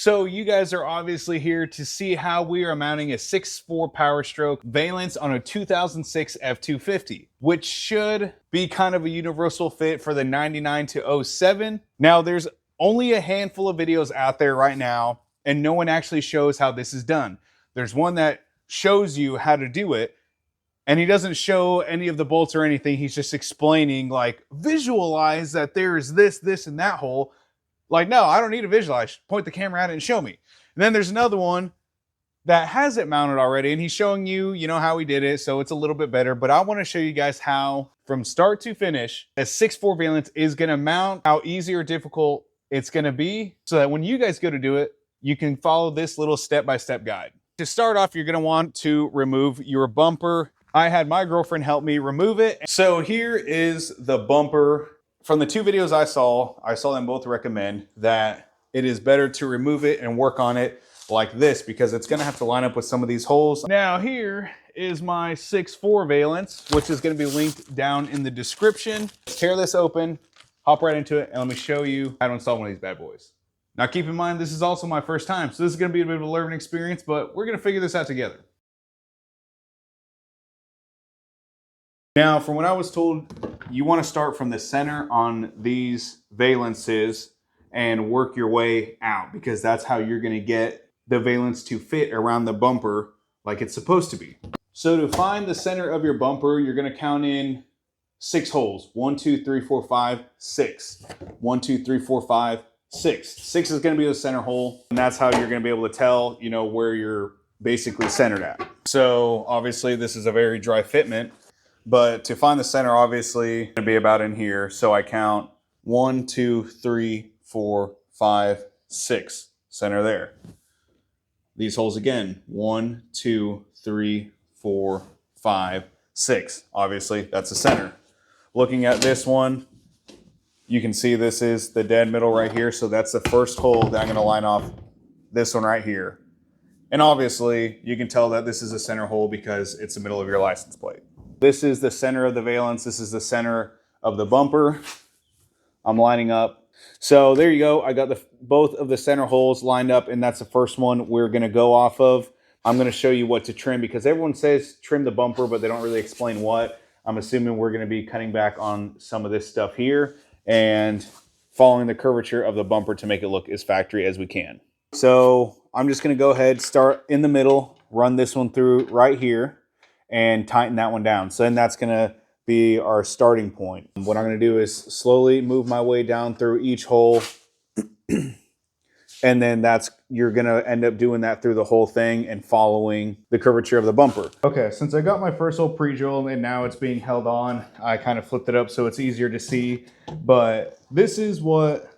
So you guys are obviously here to see how we are mounting a 6.4 power stroke valence on a 2006 F250, which should be kind of a universal fit for the 99 to 07. Now there's only a handful of videos out there right now, and no one actually shows how this is done. There's one that shows you how to do it, and he doesn't show any of the bolts or anything. He's just explaining, like, visualize that there's this, and that hole. Like, no, I don't need to visualize. Point the camera at it and show me. And then there's another one that has it mounted already, and he's showing you, how he did it, so it's a little bit better. But I want to show you guys how, from start to finish, a 6.4 valence is going to mount, how easy or difficult it's going to be, so that when you guys go to do it, you can follow this little step-by-step guide. To start off, you're going to want to remove your bumper. I had my girlfriend help me remove it. So here is the bumper. From the two videos I saw them both recommend that it is better to remove it and work on it like this, because it's going to have to line up with some of these holes. Now here is my 6.4 valence, which is going to be linked down in the description. Let's tear this open, hop right into it, and let me show you how to install one of these bad boys. Now keep in mind, this is also my first time, so this is going to be a bit of a learning experience, but we're going to figure this out together. Now, from what I was told, you want to start from the center on these valences and work your way out, because that's how you're going to get the valence to fit around the bumper like it's supposed to be. So to find the center of your bumper, you're going to count in 6 holes. 1, 2, 3, 4, 5, 6. 1, 2, 3, 4, 5, 6. 6 is going to be the center hole, and that's how you're going to be able to tell, where you're basically centered at. So obviously this is a very dry fitment. But to find the center, obviously, it's going to be about in here. So I count 1, 2, 3, 4, 5, 6. Center there. These holes again. 1, 2, 3, 4, 5, 6. Obviously, that's the center. Looking at this one, you can see this is the dead middle right here. So that's the first hole that I'm going to line off this one right here. And obviously, you can tell that this is a center hole because it's the middle of your license plate. This is the center of the valence. This is the center of the bumper. I'm lining up. So there you go. I got both of the center holes lined up, and that's the first one we're going to go off of. I'm going to show you what to trim, because everyone says trim the bumper, but they don't really explain what. I'm assuming we're going to be cutting back on some of this stuff here and following the curvature of the bumper to make it look as factory as we can. So I'm just going to go ahead, start in the middle, run this one through right here, and tighten that one down. So then that's going to be our starting point. What I'm going to do is slowly move my way down through each hole. And then you're going to end up doing that through the whole thing and following the curvature of the bumper. Okay, since I got my first hole pre-drilled and now it's being held on, I kind of flipped it up so it's easier to see. But this is where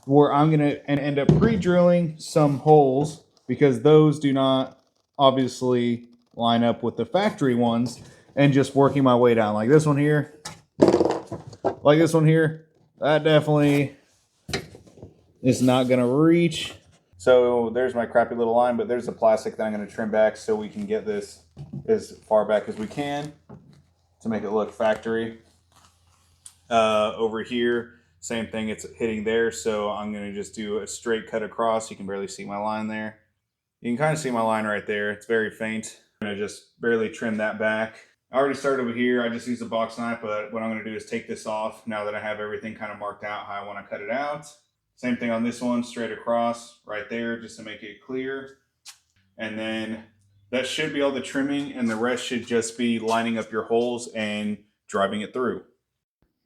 I'm going to end up pre-drilling some holes, because those do not obviously line up with the factory ones, and just working my way down like this one here, that definitely is not going to reach. So there's my crappy little line, but there's the plastic that I'm going to trim back so we can get this as far back as we can to make it look factory. Over here, same thing, it's hitting there, so I'm going to just do a straight cut across. You can barely see my line there. You can kind of see my line right there. It's very faint. I'm going to just barely trim that back. I already started over here. I just used a box knife, but what I'm going to do is take this off now that I have everything kind of marked out how I want to cut it out. Same thing on this one, straight across right there, just to make it clear. And then that should be all the trimming, and the rest should just be lining up your holes and driving it through.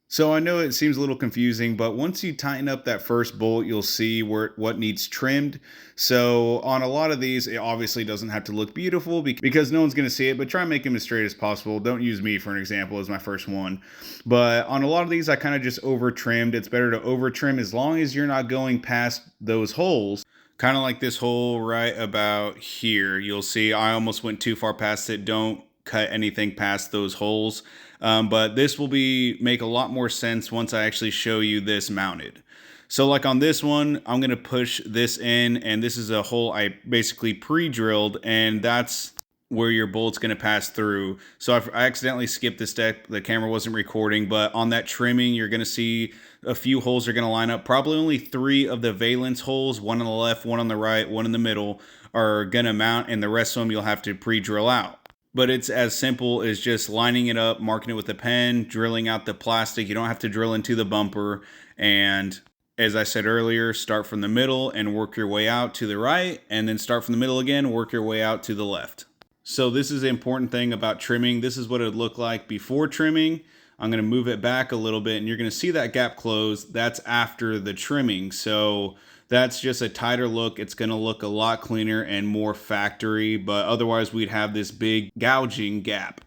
So I know it seems a little confusing, but once you tighten up that first bolt, you'll see what needs trimmed. So on a lot of these, it obviously doesn't have to look beautiful because no one's going to see it, but try and make them as straight as possible. Don't use me for an example as my first one. But on a lot of these, I kind of just over trimmed. It's better to over trim as long as you're not going past those holes. Kind of like this hole right about here. You'll see I almost went too far past it. Don't cut anything past those holes. But this will make a lot more sense once I actually show you this mounted. So like on this one, I'm going to push this in, and this is a hole I basically pre-drilled, and that's where your bolt's going to pass through. So I accidentally skipped this step. The camera wasn't recording, but on that trimming, you're going to see a few holes are going to line up. Probably only 3 of the valence holes, one on the left, one on the right, one in the middle, are going to mount, and the rest of them you'll have to pre-drill out. But it's as simple as just lining it up, marking it with a pen, drilling out the plastic. You don't have to drill into the bumper. And as I said earlier, start from the middle and work your way out to the right, and then start from the middle again, work your way out to the left. So this is the important thing about trimming. This is what it would look like before trimming. I'm going to move it back a little bit, and you're going to see that gap close. That's after the trimming. So that's just a tighter look. It's going to look a lot cleaner and more factory, but otherwise we'd have this big gouging gap.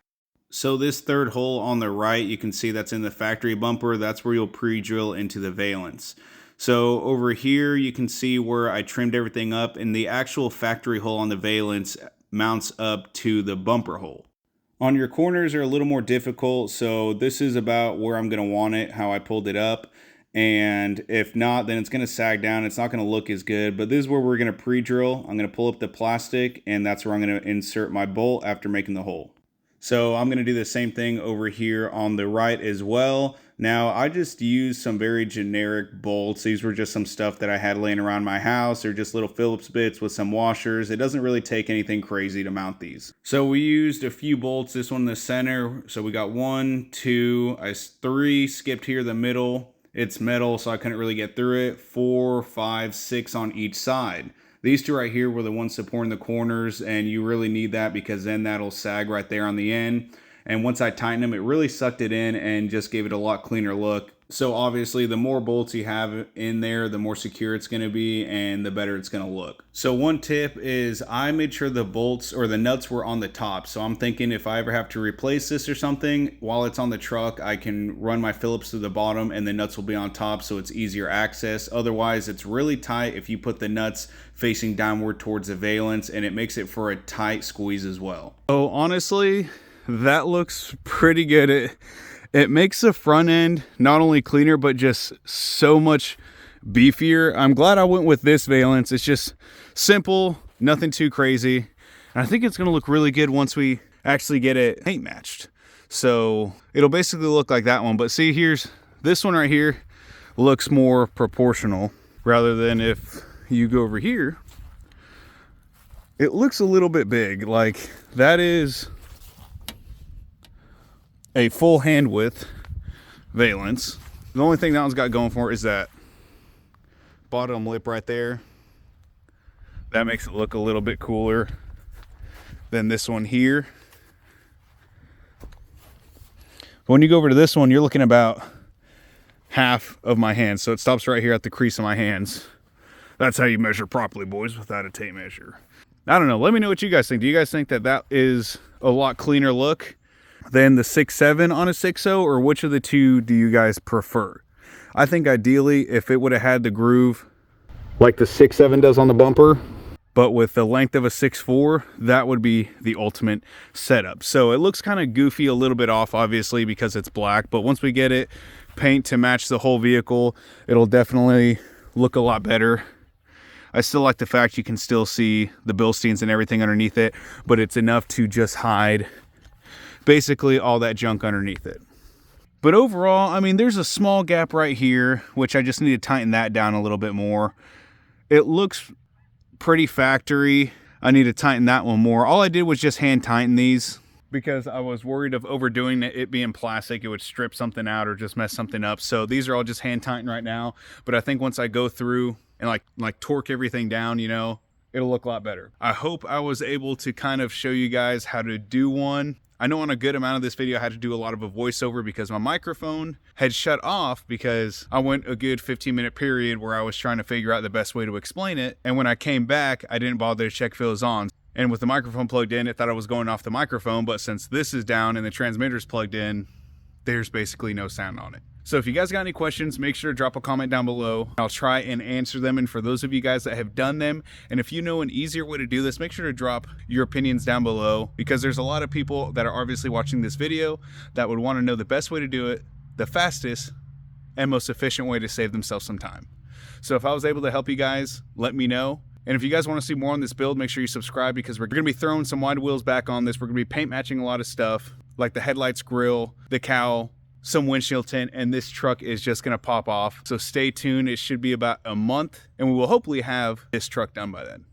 So this third hole on the right, you can see that's in the factory bumper. That's where you'll pre-drill into the valence. So over here, you can see where I trimmed everything up, and the actual factory hole on the valence mounts up to the bumper hole. On your corners are a little more difficult, so this is about where I'm going to want it, how I pulled it up. And if not, then it's going to sag down. It's not going to look as good, but this is where we're going to pre-drill. I'm going to pull up the plastic, and that's where I'm going to insert my bolt after making the hole. So I'm going to do the same thing over here on the right as well. Now, I just used some very generic bolts. These were just some stuff that I had laying around my house. They're just little Phillips bits with some washers. It doesn't really take anything crazy to mount these. So we used a few bolts, this one in the center. So we got 1, 2, 3 skipped here, the middle. It's metal, so I couldn't really get through it. 4, 5, 6 on each side. These 2 right here were the ones supporting the corners, and you really need that because then that'll sag right there on the end. And once I tightened them, it really sucked it in and just gave it a lot cleaner look. So obviously, the more bolts you have in there, the more secure it's going to be and the better it's going to look. So one tip is I made sure the bolts or the nuts were on the top. So I'm thinking if I ever have to replace this or something, while it's on the truck, I can run my Phillips to the bottom and the nuts will be on top, so it's easier access. Otherwise, it's really tight if you put the nuts facing downward towards the valence, and it makes it for a tight squeeze as well. So honestly, that looks pretty good. It makes the front end not only cleaner, but just so much beefier. I'm glad I went with this valence. It's just simple, nothing too crazy. And I think it's going to look really good once we actually get it paint matched. So it'll basically look like that one. But see, here's this one right here looks more proportional rather than if you go over here. It looks a little bit big. Like that is a full hand width valence. The only thing that one's got going for it is that bottom lip right there. That makes it look a little bit cooler than this one here. When you go over to this one, you're looking about half of my hand. So it stops right here at the crease of my hands. That's how you measure properly, boys, without a tape measure. I don't know. Let me know what you guys think. Do you guys think that that is a lot cleaner look than the 6.7 on a 6.0, or which of the two do you guys prefer? I think ideally if it would have had the groove like the 6.7 does on the bumper, but with the length of a 6.4, that would be the ultimate setup. So it looks kind of goofy, a little bit off obviously because it's black, but once we get it paint to match the whole vehicle, it'll definitely look a lot better. I still like the fact you can still see the Bilsteins and everything underneath it, but it's enough to just hide basically all that junk underneath it. But overall, I mean, there's a small gap right here, which I just need to tighten that down a little bit more. It looks pretty factory. I need to tighten that one more. All I did was just hand tighten these because I was worried of overdoing it being plastic. It would strip something out or just mess something up. So these are all just hand tightened right now. But I think once I go through and like torque everything down, you know, it'll look a lot better. I hope I was able to kind of show you guys how to do one. I know on a good amount of this video I had to do a lot of a voiceover because my microphone had shut off because I went a good 15-minute period where I was trying to figure out the best way to explain it. And when I came back, I didn't bother to check if it was on. And with the microphone plugged in, it thought I was going off the microphone, but since this is down and the transmitter's plugged in, there's basically no sound on it. So if you guys got any questions, make sure to drop a comment down below. I'll try and answer them. And for those of you guys that have done them, and if you know an easier way to do this, make sure to drop your opinions down below, because there's a lot of people that are obviously watching this video that would want to know the best way to do it, the fastest and most efficient way to save themselves some time. So if I was able to help you guys, let me know. And if you guys want to see more on this build, make sure you subscribe, because we're going to be throwing some wide wheels back on this. We're going to be paint matching a lot of stuff like the headlights, grill, the cowl. some windshield tint, and this truck is just gonna pop off. So stay tuned. It should be about a month, and we will hopefully have this truck done by then.